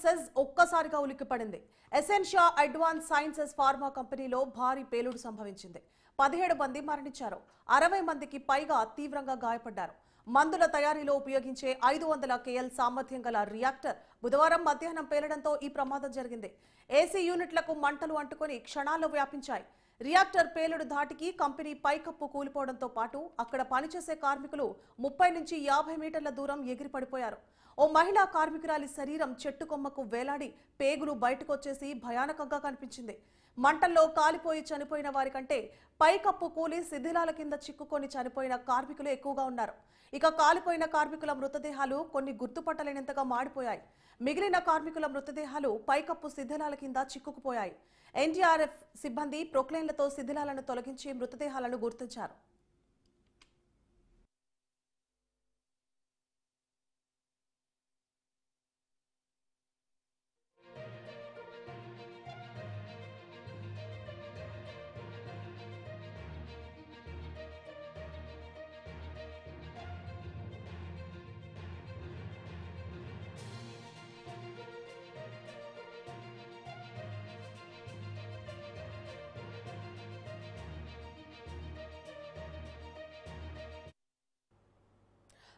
SEZ ఒక్కసారిగా ఉలిక్కిపడింది. Essentia advance sciences pharma కంపెనీలో భారీ పేలుడు సంభవించింది. 17 మంది మరణించారు. 60 మందికి పైగా తీవ్రంగా గాయపడ్డారు. మందుల తయారీలో ఉపయోగించే 500 KL సామర్థ్యం గల రియాక్టర్ బుధవారం మధ్యాహ్నం పేలడంతో ఈ ప్రమాదం జరిగింది. ఏసీ యూనిట్లకు మంటలు అంటుకొని క్షణాల్లో వ్యాపించాయి. రియాక్టర్ పేలుడు ధాటికి కంపెనీ పైకప్పు కూలిపోవడంతో పాటు అక్కడ పనిచేసే కార్మికులు 30 నుంచి 50 మీటర్ల దూరం ఎగిరిపడిపోయారు. ఓ మహిళా కార్మికురాలి శరీరం చెట్టు కొమ్మకు వేలాడి పేగులు బయటకొచ్చేసి భయానకంగా కనిపించింది. మంటల్లో కాలిపోయి చనిపోయిన వారి కంటే పైకప్పు కూలి శిథిలాల కింద చిక్కుకొని చనిపోయిన కార్మికులు ఎక్కువగా ఉన్నారు. ఇక కాలిపోయిన కార్మికుల మృతదేహాలు కొన్ని గుర్తుపట్టలేనంతగా మాడిపోయాయి. మిగిలిన కార్మికుల మృతదేహాలు పైకప్పు శిథిలాల కింద చిక్కుకుపోయాయి. ఎన్డీఆర్ఎఫ్ సిబ్బంది ప్రొక్లైన్లతో శిథిలాలను తొలగించి మృతదేహాలను గుర్తించారు.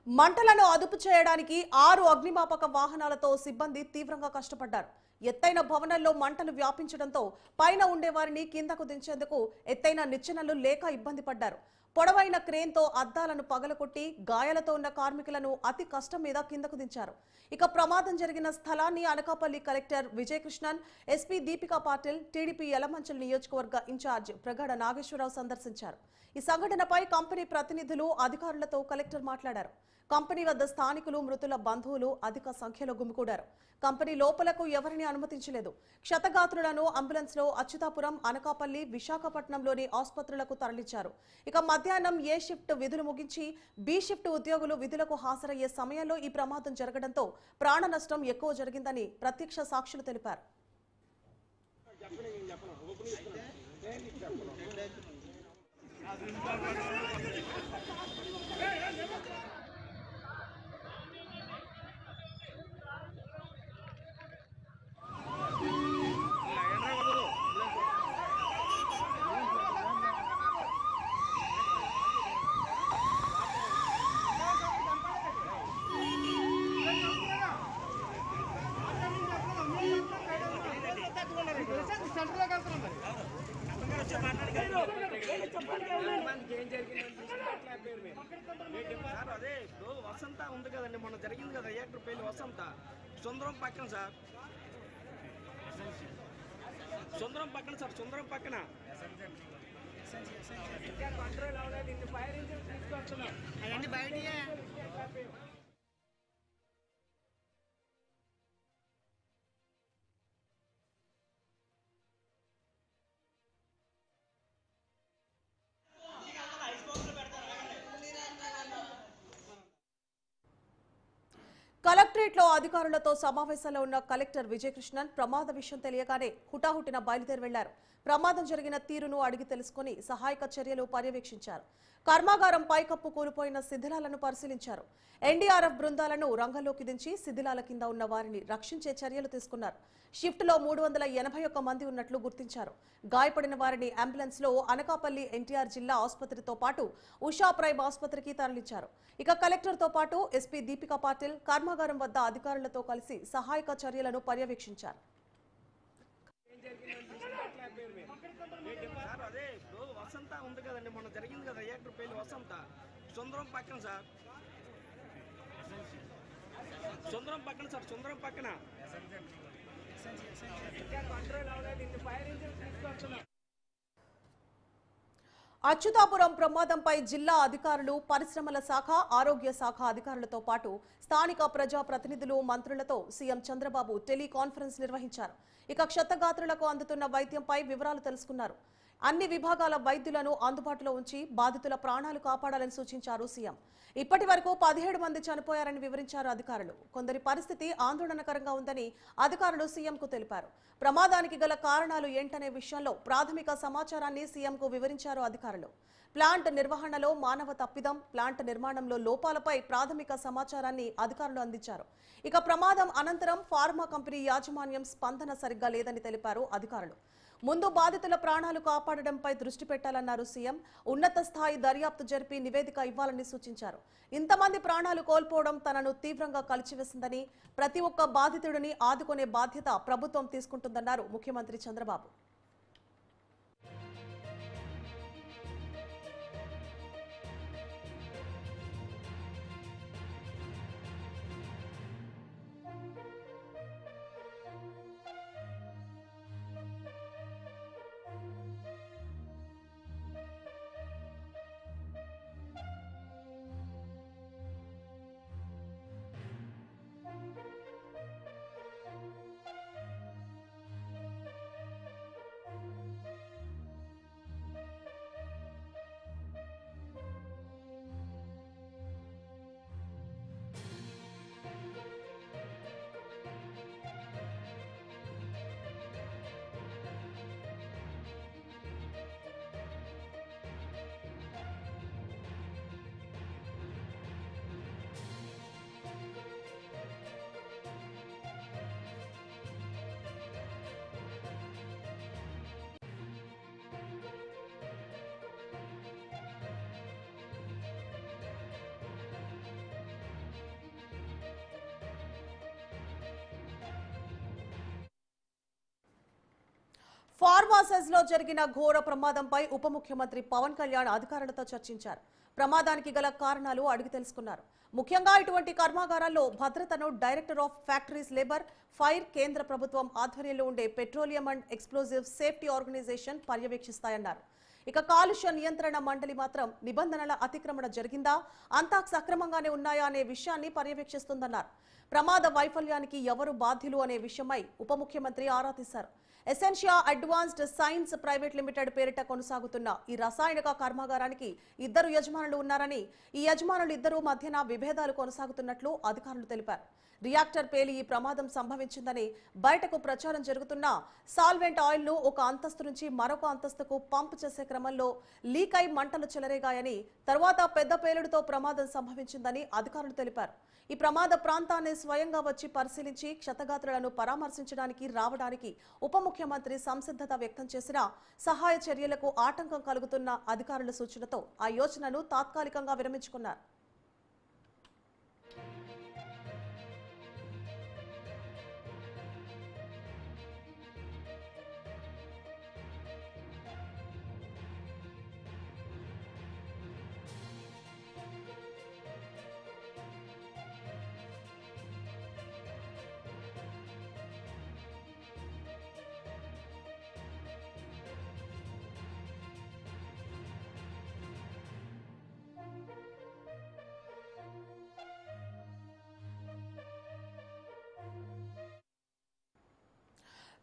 మంటలను అదుపు చేయడానికి 6 అగ్నిమాపక వాహనాలతో సిబ్బంది తీవ్రంగా కష్టపడ్డారు. ఎత్తైన భవనంలో మంటలు వ్యాపించడంతో పైన ఉండేవారిని కిందకు దించేందుకు ఎత్తైన నిచ్చెనలు లేక ఇబ్బంది పడ్డారు. పొడవైన క్రేన్తో అద్దాలను పగలకొట్టి గాయాలతో ఉన్న కార్మికులను అతి కష్టం మీద కిందకు దించారు. ఇక ప్రమాదం జరిగిన స్థలాన్ని అనకాపల్లి కలెక్టర్ విజయకృష్ణన్, ఎస్పీ దీపికా పాటిల్, టీడీపీ యలమంచిలి నియోజకవర్గ ఇన్ఛార్జ్ ప్రగాఢ నాగేశ్వరరావు సందర్శించారు. ఈ సంఘటనపై కంపెనీ ప్రతినిధులు, అధికారులతో కలెక్టర్ మాట్లాడారు. కంపెనీ వద్ద స్థానికులు, మృతుల బంధువులు అధిక సంఖ్యలో గుమికూడారు. కంపెనీ లోపలకు ఎవరిని అనుమతించలేదు. క్షతగాత్రులను అంబులెన్స్ లో అచ్యుతాపురం, అనకాపల్లి, విశాఖపట్నంలోని ఆసుపత్రులకు తరలించారు. ఇక మధ్యాహ్నం ఏ షిఫ్ట్ విధులు ముగించి బి షిఫ్ట్ ఉద్యోగులు విధులకు హాజరయ్యే సమయంలో ఈ ప్రమాదం జరగడంతో ప్రాణ నష్టం ఎక్కువ జరిగిందని ప్రత్యక్ష సాక్షులు తెలిపారు. అదే ఇప్పుడు వసంత ఉంది కదండి, మొన్న జరిగింది కదా రియాక్టర్ పేలు. వసంత సుందరం పక్కన సార్, సుందరం పక్కన సార్, సుందరం పక్కన కంట్రోల్ అవ్వలేదు. ఫైర్ ఇంజిన్ తీసుకొస్తున్నాం అవన్నీ బయట. కలెక్టరేట్ లో అధికారులతో సమావేశంలో ఉన్న కలెక్టర్ విజయకృష్ణన్ ప్రమాద విషయం తెలియగానే హుటాహుటిన బయలుదేరి వెళ్లారు. ప్రమాదం జరిగిన తీరును అడిగి తెలుసుకుని సహాయక చర్యలు పర్యవేక్షించారు. కర్మాగారం పైకప్పు కూలిపోయిన శిథిలాలను పరిశీలించారు. ఎన్డీఆర్ఎఫ్ బృందాలను రంగంలోకి దించి శిథిలాల కింద ఉన్న వారిని రక్షించే చర్యలు తీసుకున్నారు. షిఫ్ట్ లో 381 మంది ఉన్నట్లు గుర్తించారు. గాయపడిన వారిని అంబులెన్స్ లో అనకాపల్లి ఎన్టీఆర్ జిల్లా ఆసుపత్రితో పాటు ఉషా ప్రైమ్ ఆసుపత్రికి తరలించారు. ఇక కలెక్టర్ తో పాటు ఎస్పీ దీపికా పాటిల్ కర్మాగారం వద్ద అధికారులతో కలిసి సహాయక చర్యలను పర్యవేక్షించారు. అదే ఇప్పుడు వసంత ఉంది కదండి, మొన్న జరిగింది కదా రియాక్టర్ పేలు. వసంత సుందరం పక్కన సార్, సుందరం పక్కన సార్, సుందరం పక్కన కంట్రోల్ అవ్వలేదు. ఫైర్ ఇంజిన్ తీసుకొస్తున్నాం. అచ్యుతాపురం ప్రమాదంపై జిల్లా అధికారులు, పరిశ్రమల శాఖ, ఆరోగ్య శాఖ అధికారులతో పాటు స్థానిక ప్రజా ప్రతినిధులు, మంత్రులతో సీఎం చంద్రబాబు టెలికాన్ఫరెన్స్ నిర్వహించారు. ఇక క్షతగాత్రులకు అందుతున్న వైద్యంపై వివరాలు తెలుసుకున్నారు. అన్ని విభాగాల వైద్యులను అందుబాటులో ఉంచి బాధితుల ప్రాణాలు కాపాడాలని సూచించారు సీఎం. ఇప్పటి వరకు 17 మంది చనిపోయారని వివరించారు అధికారులు. కొందరి పరిస్థితి ఆందోళనకరంగా ఉందని అధికారులు సీఎంకు తెలిపారు. ప్రమాదానికి గల కారణాలు ఏంటనే విషయంలో ప్రాథమిక సమాచారాన్ని సీఎంకు వివరించారు అధికారులు. ప్లాంట్ నిర్వహణలో మానవ తప్పిదం, ప్లాంట్ నిర్మాణంలో లోపాలపై ప్రాథమిక సమాచారాన్ని అధికారులు అందించారు. ఇక ప్రమాదం అనంతరం ఫార్మా కంపెనీ యాజమాన్యం స్పందన సరిగ్గా లేదని తెలిపారు అధికారులు. ముందు బాధితుల ప్రాణాలు కాపాడడంపై దృష్టి పెట్టాలన్నారు సీఎం. ఉన్నత స్థాయి దర్యాప్తు జరిపి నివేదిక ఇవ్వాలని సూచించారు. ఇంతమంది ప్రాణాలు కోల్పోవడం తనను తీవ్రంగా కలిచివేసిందని, ప్రతి ఒక్క బాధితుడిని ఆదుకునే బాధ్యత ప్రభుత్వం తీసుకుంటుందన్నారు ముఖ్యమంత్రి చంద్రబాబు. ఫార్మాసెస్ లో జరిగిన ఘోర ప్రమాదంపై ఉప ముఖ్యమంత్రి పవన్ కళ్యాణ్ అధికారులతో చర్చించారు. ప్రమాదానికి గల కారణాలు అడిగి తెలుసుకున్నారు. ముఖ్యంగా ఇటువంటి కర్మాగారాల్లో భద్రతను director of factories labour, fire కేంద్ర ప్రభుత్వం ఆధ్వర్యంలో ఉండే petroleum and explosive safety organisation పర్యవేక్షిస్తాయన్నారు. ఇక కాలుష్య నియంత్రణ మండలి మాత్రం నిబంధనల అతిక్రమణ జరిగిందా, అంతా సక్రమంగానే ఉన్నాయా అనే విషయాన్ని పర్యవేక్షిస్తుందన్నారు. ప్రమాద వైఫల్యానికి ఎవరు బాధ్యులు అనే విషయమై ఉప ముఖ్యమంత్రి ఆరా తీశారు. Essentia advanced science private limited పేరిట కొనసాగుతున్న ఈ రసాయనిక కర్మాగారానికి 2 యజమానులు ఉన్నారని, ఈ యజమానులు ఇద్దరు మధ్యన విభేదాలు కొనసాగుతున్నట్లు అధికారులు తెలిపారు. రియాక్టర్ పేలి ఈ ప్రమాదం సంభవించిందని బయటకు ప్రచారం జరుగుతున్న సాల్వెంట్ ఆయిల్ ను ఒక అంతస్తు నుంచి మరొక అంతస్తుకు పంప్ చేసే క్రమంలో లీక్ అయి మంటలు చెలరేగాయని, తర్వాత పెద్ద పేలుడుతో ప్రమాదం సంభవించిందని అధికారులు తెలిపారు. ఈ ప్రమాద ప్రాంతాన్ని స్వయంగా వచ్చి పరిశీలించి క్షతగాత్రులను పరామర్శించడానికి రావడానికి ఉప ముఖ్యమంత్రి సంసిద్ధత వ్యక్తం చేసిన సహాయ చర్యలకు ఆటంకం కలుగుతున్న అధికారుల సూచనతో ఆ యోచనను తాత్కాలికంగా విరమించుకున్నారు.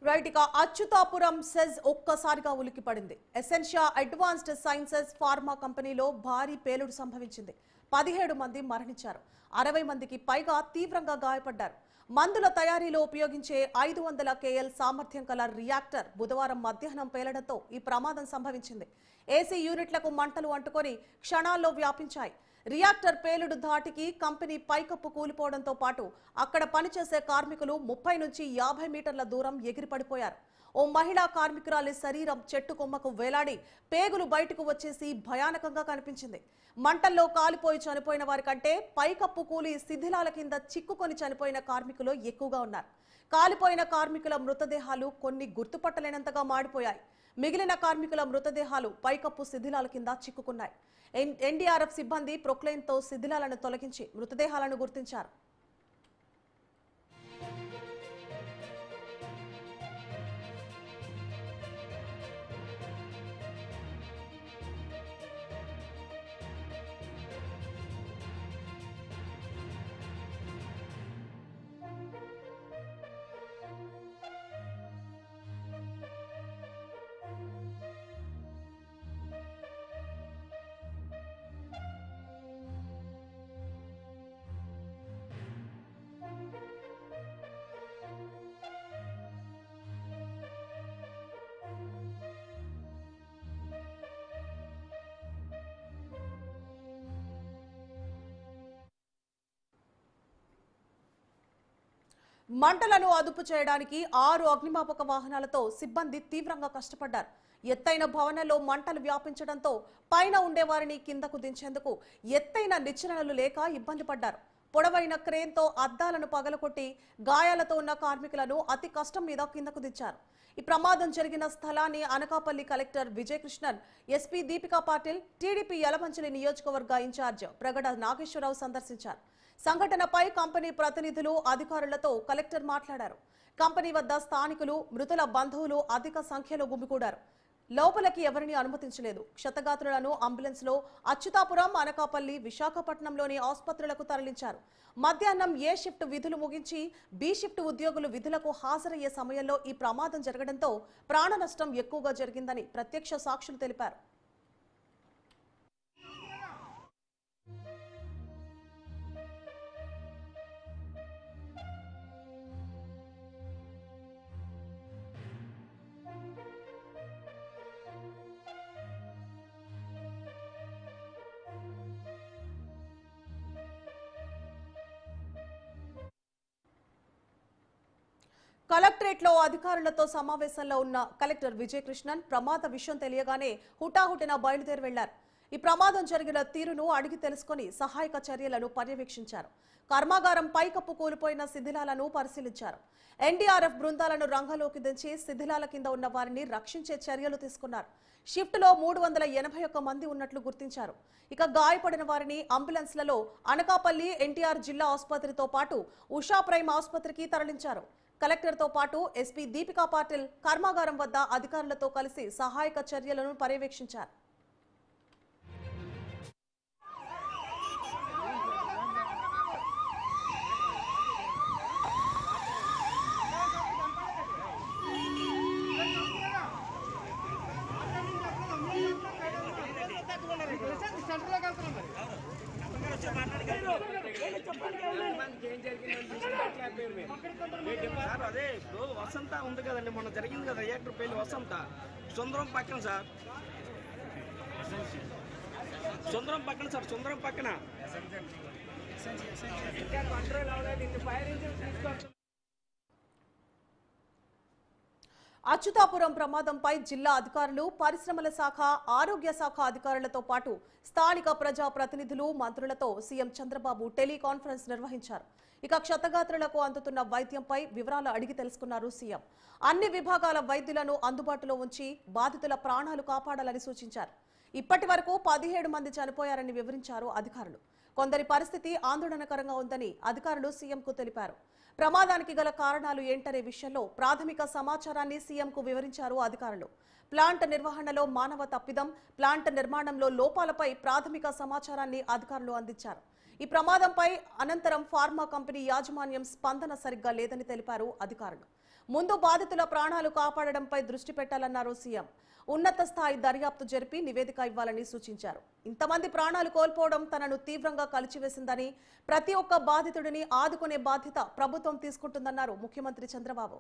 రైట్, ఇక అచ్యుతాపురం సెజ్ ఒక్కసారిగా ఉలిక్కిపడింది. ఎసెన్షియా అడ్వాన్స్డ్ సైన్సెస్ ఫార్మా కంపెనీలో భారీ పేలుడు సంభవించింది. 17 మంది మరణించారు. 60 మందికి పైగా తీవ్రంగా గాయపడ్డారు. మందుల తయారీలో ఉపయోగించే 500 KL సామర్థ్యం కల రియాక్టర్ బుధవారం మధ్యాహ్నం పేలడంతో ఈ ప్రమాదం సంభవించింది. ఏసీ యూనిట్లకు మంటలు అంటుకొని క్షణాల్లో వ్యాపించాయి. రియాక్టర్ పేలుడు ధాటికి కంపెనీ పైకప్పు కూలిపోవడంతో పాటు అక్కడ పనిచేసే కార్మికులు 30 నుంచి 50 మీటర్ల దూరం ఎగిరిపడిపోయారు. ఓ మహిళా కార్మికురాలి శరీరం చెట్టు కొమ్మకు వేలాడి పేగులు బయటకు వచ్చేసి భయానకంగా కనిపించింది. మంటల్లో కాలిపోయి చనిపోయిన వారి కంటే పైకప్పు కూలి శిథిలాల కింద చిక్కుకొని చనిపోయిన కార్మికులు ఎక్కువగా ఉన్నారు. కాలిపోయిన కార్మికుల మృతదేహాలు కొన్ని గుర్తుపట్టలేనంతగా మాడిపోయాయి. మిగిలిన కార్మికుల మృతదేహాలు పైకప్పు శిథిలాల కింద చిక్కుకున్నాయి. ఎన్డీఆర్ఎఫ్ సిబ్బంది ప్రొక్లైన్తో శిథిలాలను తొలగించి మృతదేహాలను గుర్తించారు. మంటలను అదుపు చేయడానికి 6 అగ్నిమాపక వాహనాలతో సిబ్బంది తీవ్రంగా కష్టపడ్డారు. ఎత్తైన భవనంలో మంటలు వ్యాపించడంతో పైన ఉండేవారిని కిందకు దించేందుకు ఎత్తైన నిచ్చెనలు లేక ఇబ్బంది పడ్డారు. పొడవైన క్రేన్తో అద్దాలను పగలకొట్టి గాయాలతో ఉన్న కార్మికులను అతి కష్టం మీద కిందకు దించారు. ఈ ప్రమాదం జరిగిన స్థలాన్ని అనకాపల్లి కలెక్టర్ విజయకృష్ణన్, ఎస్పీ దీపికా పాటిల్, టీడీపీ యలమంచిలి నియోజకవర్గ ఇన్ఛార్జ్ ప్రగడ నాగేశ్వరరావు సందర్శించారు. సంఘటనపై కంపెనీ ప్రతినిధులు, అధికారులతో కలెక్టర్ మాట్లాడారు. కంపెనీ వద్ద స్థానికులు, మృతుల బంధువులు అధిక సంఖ్యలో గుమికూడారు. లోపలికి ఎవరిని అనుమతించలేదు. క్షతగాత్రులను అంబులెన్స్ లో అచ్యుతాపురం, అనకాపల్లి, విశాఖపట్నంలోని ఆసుపత్రులకు తరలించారు. మధ్యాహ్నం ఏ షిఫ్ట్ విధులు ముగించి బి షిఫ్ట్ ఉద్యోగులు విధులకు హాజరయ్యే సమయంలో ఈ ప్రమాదం జరగడంతో ప్రాణ నష్టం ఎక్కువగా జరిగిందని ప్రత్యక్ష సాక్షులు తెలిపారు. కలెక్టరేట్ లో అధికారులతో సమావేశంలో ఉన్న కలెక్టర్ విజయకృష్ణన్ ప్రమాద విషయం తెలియగానే హుటాహుటిన బయలుదేరి వెళ్లారు. ఈ ప్రమాదం జరిగిన తీరును అడిగి తెలుసుకుని సహాయక చర్యలను పర్యవేక్షించారు. కర్మాగారం పైకప్పు కూలిపోయిన శిథిలాలను పరిశీలించారు. ఎన్డీఆర్ఎఫ్ బృందాలను రంగంలోకి దించి శిథిలాల కింద ఉన్న వారిని రక్షించే చర్యలు తీసుకున్నారు. షిఫ్ట్ లో 381 మంది ఉన్నట్లు గుర్తించారు. ఇక గాయపడిన వారిని అంబులెన్స్లలో అనకాపల్లి ఎన్టీఆర్ జిల్లా ఆసుపత్రితో పాటు ఉషా ప్రైమ్ ఆసుపత్రికి తరలించారు. కలెక్టర్ తో పాటు ఎస్పీ దీపికా పాటిల్ కర్మాగారం వద్ద అధికారులతో కలిసి సహాయక చర్యలను పర్యవేక్షించారు. సార్ అదే ఇప్పుడు వసంత ఉంది కదండి, మొన్న జరిగింది కదా రియాక్టర్ పేలి వసంత, సుందరం పక్కన సార్, సుందరం పక్కన సార్, సుందరం పక్కన అచ్యుతాపురం ప్రమాదంపై జిల్లా అధికారులు, పరిశ్రమల శాఖ, ఆరోగ్య శాఖ అధికారులతో పాటు స్థానిక ప్రజా ప్రతినిధులు, మంత్రులతో సీఎం చంద్రబాబు టెలికాన్ఫరెన్స్ నిర్వహించారు. ఇక క్షతగాత్రులకు అందుతున్న వైద్యంపై వివరాలు అడిగి తెలుసుకున్నారు సీఎం. అన్ని విభాగాల వైద్యులను అందుబాటులో ఉంచి బాధితుల ప్రాణాలు కాపాడాలని సూచించారు. ఇప్పటి వరకు 17 మంది చనిపోయారని వివరించారు అధికారులు. కొందరి పరిస్థితి ఆందోళనకరంగా ఉందని అధికారులు సీఎంకు తెలిపారు. ప్రమాదానికి గల కారణాలు ఏంటనే విషయంలో ప్రాథమిక సమాచారాన్ని సీఎంకు వివరించారు అధికారులు. ప్లాంట్ నిర్వహణలో మానవ తప్పిదం, ప్లాంట్ నిర్మాణంలో లోపాలపై ప్రాథమిక సమాచారాన్ని అధికారులు అందించారు. ఈ ప్రమాదంపై అనంతరం ఫార్మా కంపెనీ యాజమాన్యం స్పందన సరిగ్గా లేదని తెలిపారు అధికారులు. ముందు బాధితుల ప్రాణాలు కాపాడడంపై దృష్టి పెట్టాలన్నారు సీఎం. ఉన్నత స్థాయి దర్యాప్తు జరిపి నివేదిక ఇవ్వాలని సూచించారు. ఇంతమంది ప్రాణాలు కోల్పోవడం తనను తీవ్రంగా కలిచివేసిందని, ప్రతి ఒక్క బాధితుడిని ఆదుకునే బాధ్యత ప్రభుత్వం తీసుకుంటుందన్నారు ముఖ్యమంత్రి చంద్రబాబు.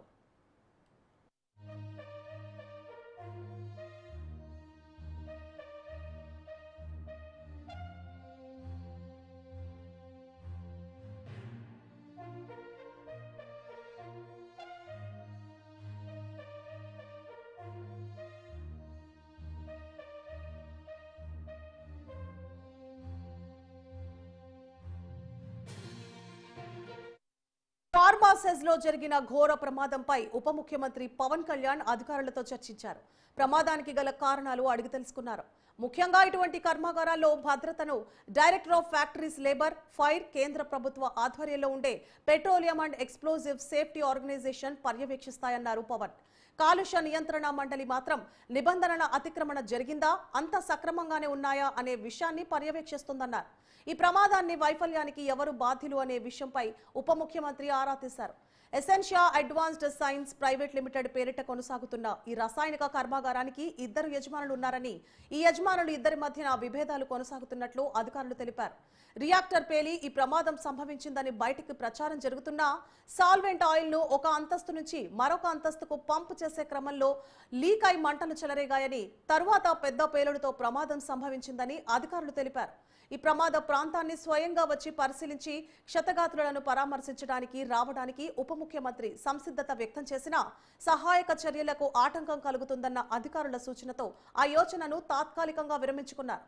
ఫార్మాసెస్ లో జరిగిన ఘోర ప్రమాదంపై ఉప ముఖ్యమంత్రి పవన్ కళ్యాణ్ అధికారులతో చర్చించారు. ప్రమాదానికి గల కారణాలు అడిగి తెలుసుకున్నారు. ముఖ్యంగా ఇటువంటి కర్మాగారాల్లో భద్రతను director of factories labour, fire, కేంద్ర ప్రభుత్వ ఆధ్వర్యంలో ఉండే petroleum and explosive safety organisation పర్యవేక్షిస్తాయన్నారు పవన్. కాలుష్య నియంత్రణ మండలి మాత్రం నిబంధనల అతిక్రమణ జరిగిందా, అంత సక్రమంగానే ఉన్నాయా అనే విషయాన్ని పర్యవేక్షిస్తుందన్నారు. ఈ ప్రమాదాన్ని వైఫల్యానికి ఎవరు బాధ్యులు అనే విషయంపై ఉప ముఖ్యమంత్రి ఆరా తీశారు. Essentia advanced science private limited పేరిట కొనసాగుతున్న ఈ రసాయనిక కర్మాగారానికి 2 యజమానులు ఉన్నారని, ఈ యజమానులు ఇద్దరి మధ్యన విభేదాలు కొనసాగుతున్నట్లు అధికారులు తెలిపారు. రియాక్టర్ పేలి ఈ ప్రమాదం సంభవించిందని బయటికి ప్రచారం జరుగుతున్నా సాల్వెంట్ ఆయిల్ ను ఒక అంతస్తు నుంచి మరొక అంతస్తుకు పంపు చేసే క్రమంలో లీక్ అయి మంటలు చెలరేగాయని, తరువాత పెద్ద పేలుడుతో ప్రమాదం సంభవించిందని అధికారులు తెలిపారు. ఈ ప్రమాద ప్రాంతాన్ని స్వయంగా వచ్చి పరిశీలించి క్షతగాత్రులను పరామర్శించడానికి రావడానికి ఉప ముఖ్యమంత్రి సంసిద్ధత వ్యక్తం చేసినా సహాయక చర్యలకు ఆటంకం కలుగుతుందన్న అధికారుల సూచనతో ఆ యోచనను తాత్కాలికంగా విరమించుకున్నారు.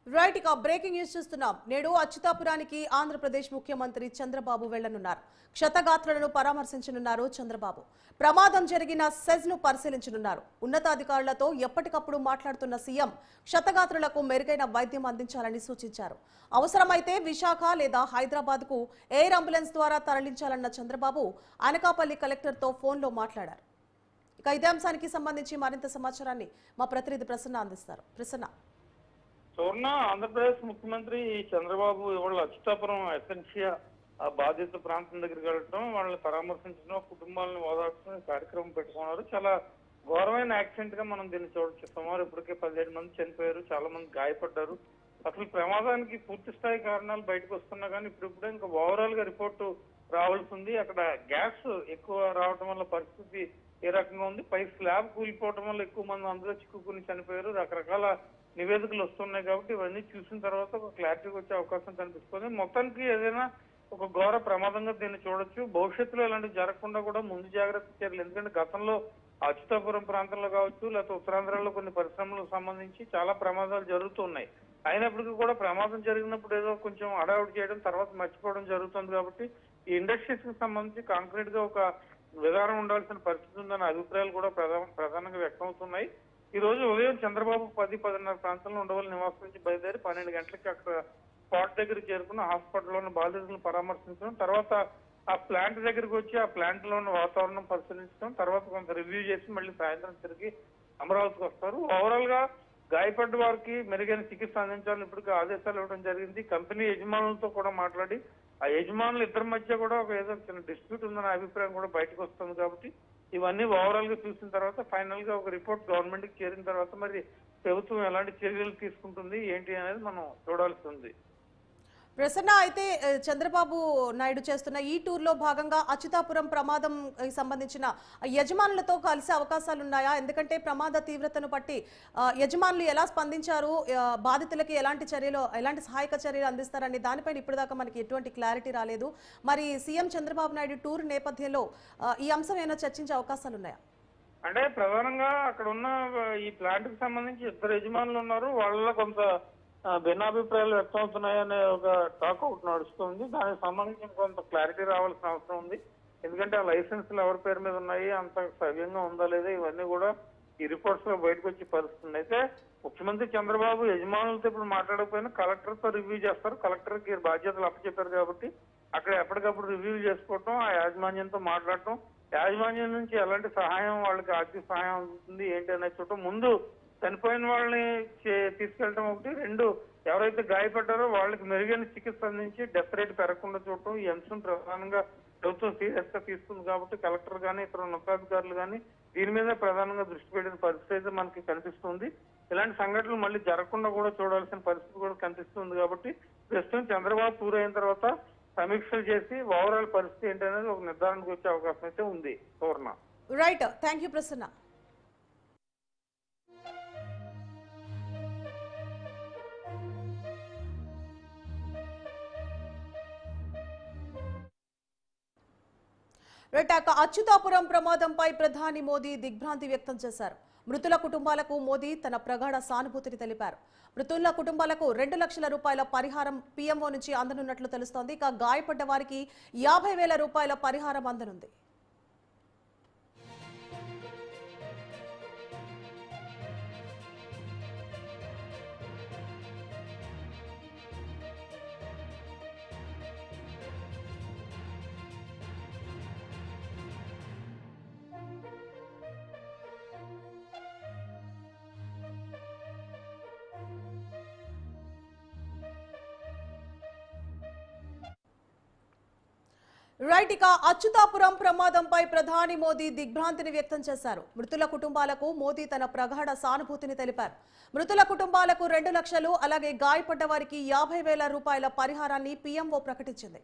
రైట్, ఇక బ్రేకింగ్ న్యూస్ చూస్తున్నాం. నేడు అచ్యుతాపురానికి ఆంధ్రప్రదేశ్ ముఖ్యమంత్రి చంద్రబాబు వెళ్లనున్నారు. క్షతగాత్రులను పరామర్శించనున్నారు చంద్రబాబు. ప్రమాదం జరిగిన సెజ్ ను పరిశీలించనున్నారు. ఉన్నతాధికారులతో ఎప్పటికప్పుడు మాట్లాడుతున్న సీఎం క్షతగాత్రులకు మెరుగైన వైద్యం అందించాలని సూచించారు. అవసరమైతే విశాఖ లేదా హైదరాబాద్ కు ఎయిర్ అంబులెన్స్ ద్వారా తరలించాలన్న చంద్రబాబు అనకాపల్లి కలెక్టర్తో ఫోన్లో మాట్లాడారు. ఇక ఇదే అంశానికి సంబంధించి మరింత సమాచారాన్ని మా ప్రతినిధి ప్రసన్న అందిస్తారు. ప్రసన్న. సువర్ణ, ఆంధ్రప్రదేశ్ ముఖ్యమంత్రి చంద్రబాబు ఇవాళ అచ్యుతాపురం ఎసెన్షియా ఆ బాధిత ప్రాంతం దగ్గరికి వెళ్ళడం, వాళ్ళని పరామర్శించడం, కుటుంబాలను ఓదార్చడం కార్యక్రమం పెట్టుకున్నారు. చాలా ఘోరమైన యాక్సిడెంట్ గా మనం దీన్ని చూడొచ్చు. సుమారు ఇప్పటికే 17 మంది చనిపోయారు, చాలా మంది గాయపడ్డారు. అసలు ప్రమాదానికి పూర్తి స్థాయి కారణాలు బయటకు వస్తున్నా కానీ ఇప్పుడిప్పుడే ఇంకా ఓవరాల్ గా రిపోర్టు రావాల్సి ఉంది. అక్కడ గ్యాస్ ఎక్కువ రావడం వల్ల పరిస్థితి ఏ రకంగా ఉంది, పై స్లాబ్ కూలిపోవడం వల్ల ఎక్కువ మంది అందులో చిక్కుకుని చనిపోయారు. రకరకాల నివేదికలు వస్తున్నాయి కాబట్టి ఇవన్నీ చూసిన తర్వాత ఒక క్లారిటీ వచ్చే అవకాశం కనిపిస్తుంది. మొత్తానికి ఏదైనా ఒక ఘోర ప్రమాదంగా దీన్ని చూడొచ్చు. భవిష్యత్తులో ఇలాంటివి జరగకుండా కూడా ముందు జాగ్రత్త చర్యలు, ఎందుకంటే గతంలో అచ్యుతాపురం ప్రాంతంలో కావచ్చు, లేకపోతే ఉత్తరాంధ్రలో కొన్ని పరిశ్రమలకు సంబంధించి చాలా ప్రమాదాలు జరుగుతున్నాయి. అయినప్పటికీ కూడా ప్రమాదం జరిగినప్పుడు ఏదో కొంచెం అడావుడి చేయడం, తర్వాత మర్చిపోవడం జరుగుతుంది. కాబట్టి ఈ ఇండస్ట్రీస్ కి సంబంధించి కాంక్రీట్ గా ఒక విధానం ఉండాల్సిన పరిస్థితి ఉందన్న అభిప్రాయాలు కూడా ప్రధానంగా వ్యక్తం అవుతున్నాయి. ఈ రోజు ఉదయం చంద్రబాబు 10-10:30 ప్రాంతంలో ఉండవల్లి నివాసం నుంచి బయలుదేరి 12 గంటలకి అక్కడ స్పాట్ దగ్గర చేరుకుని హాస్పిటల్లో ఉన్న బాధితులను పరామర్శించడం, తర్వాత ఆ ప్లాంట్ దగ్గరికి వచ్చి ఆ ప్లాంట్ లో ఉన్న వాతావరణం పరిశీలించడం, తర్వాత కొంత రివ్యూ చేసి మళ్ళీ సాయంత్రం తిరిగి అమరావతికి వస్తారు. ఓవరాల్ గా గాయపడ్డ వారికి మెరుగైన చికిత్స అందించాలని ఇప్పటికీ ఆదేశాలు ఇవ్వడం జరిగింది. కంపెనీ యజమానులతో కూడా మాట్లాడి ఆ యజమానులు ఇద్దరి మధ్య కూడా ఒక ఏదో చిన్న డిస్ప్యూట్ ఉందన్న అభిప్రాయం కూడా బయటకు వస్తుంది. కాబట్టి ఇవన్నీ ఓవరాల్ గా చూసిన తర్వాత ఫైనల్ గా ఒక రిపోర్ట్ గవర్నమెంట్ కి చేరిన తర్వాత మరి ప్రభుత్వం ఎలాంటి చర్యలు తీసుకుంటుంది ఏంటి అనేది మనం చూడాల్సి ఉంది. ప్రసన్న, అయితే చంద్రబాబు నాయుడు చేస్తున్న ఈ టూర్ లో భాగంగా అచ్యుతాపురం ప్రమాదం సంబంధించిన యజమానులతో కలిసే అవకాశాలు ఉన్నాయా? ఎందుకంటే ప్రమాద తీవ్రతను బట్టి యజమానులు ఎలా స్పందించారు, బాధితులకి ఎలాంటి సహాయక చర్యలు అందిస్తారని దానిపైన ఇప్పటిదాకా మనకి ఎటువంటి క్లారిటీ రాలేదు. మరి సీఎం చంద్రబాబు నాయుడు టూర్ నేపథ్యంలో ఈ అంశం ఏమైనా చర్చించే అవకాశాలు ఉన్నాయా? అంటే ప్రధానంగా అక్కడ ఉన్న ఈ ప్లాంట్ కి సంబంధించి ఇద్దరు యజమానులు ఉన్నారు. వాళ్ళలో కొంత భిన్నాభిప్రాయాలు వ్యక్తం అవుతున్నాయనే ఒక టాక్ ఒకటి నడుస్తుంది. దానికి సంబంధించి కొంత క్లారిటీ రావాల్సిన అవసరం ఉంది. ఎందుకంటే ఆ లైసెన్స్లు ఎవరి పేరు మీద ఉన్నాయి, అంత సవ్యంగా ఉందా లేదా, ఇవన్నీ కూడా ఈ రిపోర్ట్స్ లో బయటకు వచ్చి పరిస్థితుంది. అయితే ముఖ్యమంత్రి చంద్రబాబు యజమానులతో ఇప్పుడు మాట్లాడకపోయినా కలెక్టర్ తో రివ్యూ చేస్తారు. కలెక్టర్ కి బాధ్యతలు అప్పచెప్పారు కాబట్టి అక్కడ ఎప్పటికప్పుడు రివ్యూ చేసుకోవటం, ఆ యాజమాన్యంతో మాట్లాడటం, యాజమాన్యం నుంచి ఎలాంటి సహాయం వాళ్ళకి ఆర్థిక సహాయం అందుతుంది ఏంటి అనేది చూడటం, ముందు చనిపోయిన వాళ్ళని తీసుకెళ్ళటం ఒకటి, రెండు ఎవరైతే గాయపడ్డారో వాళ్ళకి మెరుగైన చికిత్స అందించి డెత్ రేట్ పెరగకుండా చూడటం, ఈ అంశం ప్రధానంగా ప్రభుత్వం సీరియస్ గా తీసుకుంది. కాబట్టి కలెక్టర్ గానీ ఇతర ఉన్నతాధికారులు కానీ దీని మీద ప్రధానంగా దృష్టి పెట్టిన పరిస్థితి అయితే మనకి కనిపిస్తుంది. ఇలాంటి సంఘటనలు మళ్ళీ జరగకుండా కూడా చూడాల్సిన పరిస్థితి కూడా కనిపిస్తుంది. కాబట్టి ప్రస్తుతం చంద్రబాబు టూర్ అయిన తర్వాత సమీక్షలు చేసి ఓవరాల్ పరిస్థితి ఏంటనేది ఒక నిర్ధారణకు వచ్చే అవకాశం అయితే ఉంది. Suvarna. Right, thank you Prasanna. Right Achyutapuram ప్రమాదంపై ప్రధాని మోదీ దిగ్భ్రాంతి వ్యక్తం చేశారు. మృతుల కుటుంబాలకు మోదీ తన ప్రగాఢ సానుభూతిని తెలిపారు. మృతుల కుటుంబాలకు 2 లక్షల రూపాయల పరిహారం పీఎంఓ నుంచి అందనున్నట్లు తెలుస్తోంది. ఇక గాయపడ్డ వారికి 50,000 రూపాయల పరిహారం అందనుంది. రైట్ ఇక అచ్యుతాపురం ప్రమాదంపై ప్రధాని మోదీ దిగ్భ్రాంతిని వ్యక్తం చేశారు. మృతుల కుటుంబాలకు మోదీ తన ప్రగాఢ సానుభూతిని తెలిపారు. మృతుల కుటుంబాలకు 2 లక్షలు అలాగే గాయపడ్డ వారికి 50,000 రూపాయల పరిహారాన్ని పీఎంఓ ప్రకటించింది.